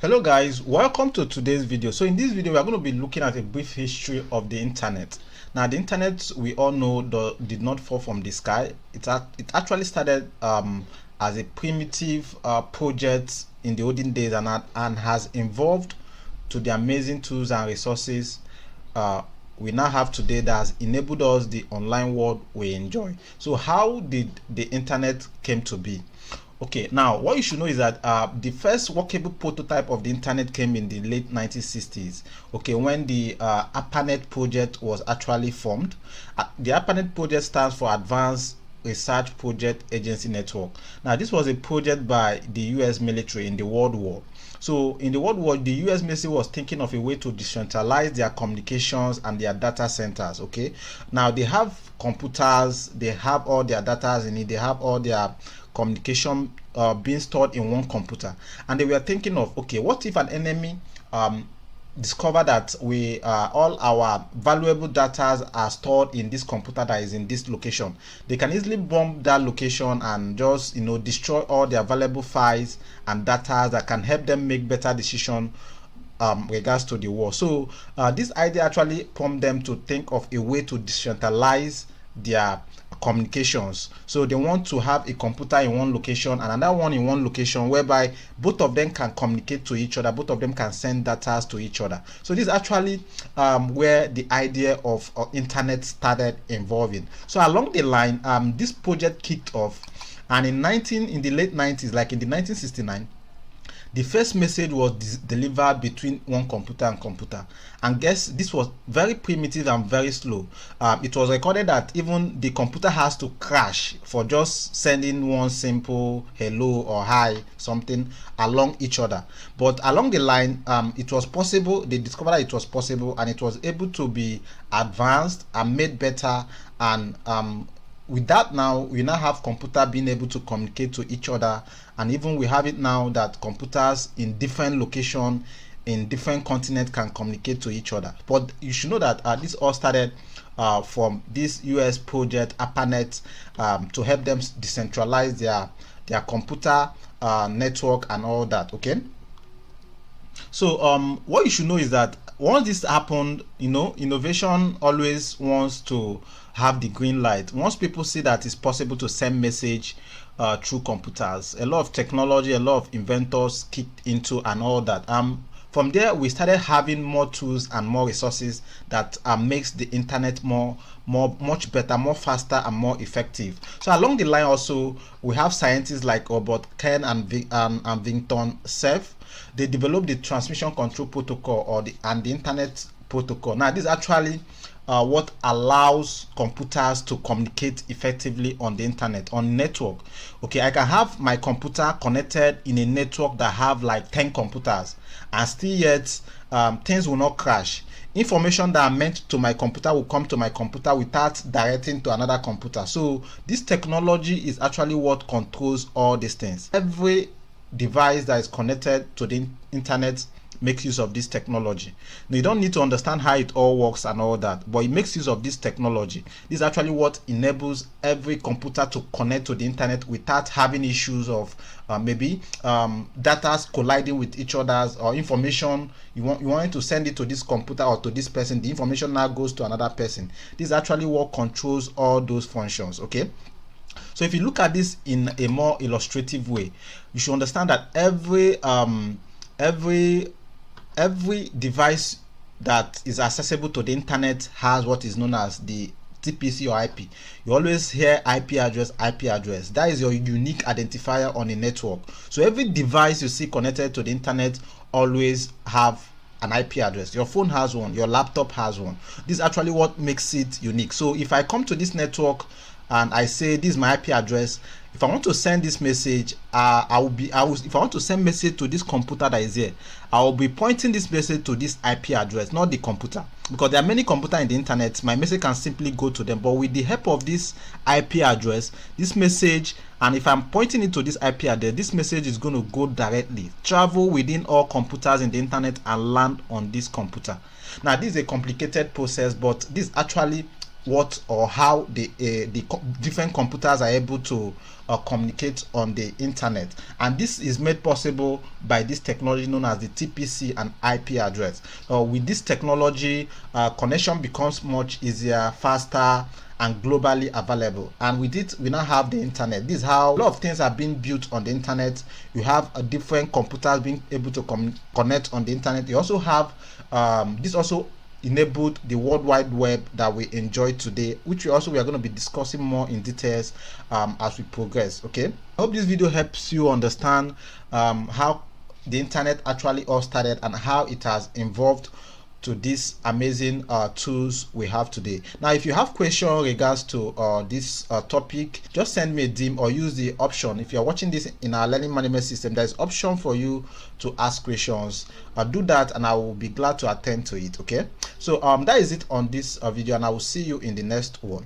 Hello guys, welcome to today's video. So in this video we are going to be looking at a brief history of the internet. Now the internet, we all know, did not fall from the sky. It actually started as a primitive project in the olden days and has evolved to the amazing tools and resources we now have today that has enabled us the online world we enjoy. So how did the internet came to be? Okay, now what you should know is that the first workable prototype of the internet came in the late 1960s. Okay, when the ARPANET project was actually formed. The ARPANET project stands for Advanced Research Project Agency Network. Now, this was a project by the US military in the World War. So in the World War, the US military was thinking of a way to decentralize their communications and their data centers. Okay, now they have computers, they have all their data in it, they have all their communication being stored in one computer, and they were thinking of, okay, what if an enemy discover that we all our valuable data are stored in this computer that is in this location? They can easily bomb that location and just destroy all their valuable files and data that can help them make better decision regards to the war. So this idea actually prompted them to think of a way to decentralize their communications. So they want to have a computer in one location and another one in one location, whereby both of them can communicate to each other, both of them can send data to each other. So this is actually where the idea of internet started evolving. So along the line, this project kicked off, and in the late 90s, like in the 1969, the first message was delivered between one computer and computer, and guess, this was very primitive and very slow. It was recorded that even the computer has to crash for just sending one simple hello or hi something along each other. But along the line, it was possible. They discovered that it was possible, and it was able to be advanced and made better. And with that, now we now have computer being able to communicate to each other, and even we have it now that computers in different location in different continents can communicate to each other. But you should know that this all started from this US project ARPANET, to help them decentralize their computer network and all that. Okay, so what you should know is that once this happened, innovation always wants to have the green light. Once people see that it's possible to send message through computers, a lot of technology, a lot of inventors kicked into and all that. From there, we started having more tools and more resources that makes the internet much better, more faster, and more effective. So along the line, also we have scientists like Robert Kern and Vinton Cerf. They developed the transmission control protocol and the internet protocol. Now, this is actually what allows computers to communicate effectively on the internet, on network. Okay, I can have my computer connected in a network that have like 10 computers, and still yet things will not crash. Information that are meant to my computer will come to my computer without directing to another computer. So this technology is actually what controls all these things. Every device that is connected to the internet makes use of this technology. Now, you don't need to understand how it all works and all that, but it makes use of this technology. This is actually what enables every computer to connect to the internet without having issues of maybe data colliding with each other's, or information you want to send it to this computer or to this person, the information now goes to another person. This is actually what controls all those functions. Okay, so if you look at this in a more illustrative way, you should understand that every device that is accessible to the internet has what is known as the TPC or IP. You always hear IP address. That is your unique identifier on a network. So every device you see connected to the internet always have an IP address. Your phone has one, your laptop has one. This is actually what makes it unique. So if I come to this network and I say this is my IP address, if I want to send this message, if I want to send message to this computer that is here, I will be pointing this message to this IP address, not the computer, because there are many computers in the internet. My message can simply go to them, but with the help of this IP address, this message, and if I'm pointing it to this IP address, this message is going to go directly, travel within all computers in the internet, and land on this computer. Now, this is a complicated process, but this actually what or how the different computers are able to communicate on the internet, and this is made possible by this technology known as the TPC and IP address. With this technology, connection becomes much easier, faster, and globally available. And with it, we now have the internet. This is how a lot of things are being built on the internet. You have different computers being able to connect on the internet. You also have this also enabled the World Wide Web that we enjoy today, which we are going to be discussing more in details as we progress. Okay, I hope this video helps you understand how the internet actually all started and how it has evolved to these amazing tools we have today. Now, if you have questions regards to this topic, just send me a DM or use the option. If you're watching this in our learning management system, there's option for you to ask questions. Do that and I will be glad to attend to it. Okay, so that is it on this video, and I will see you in the next one.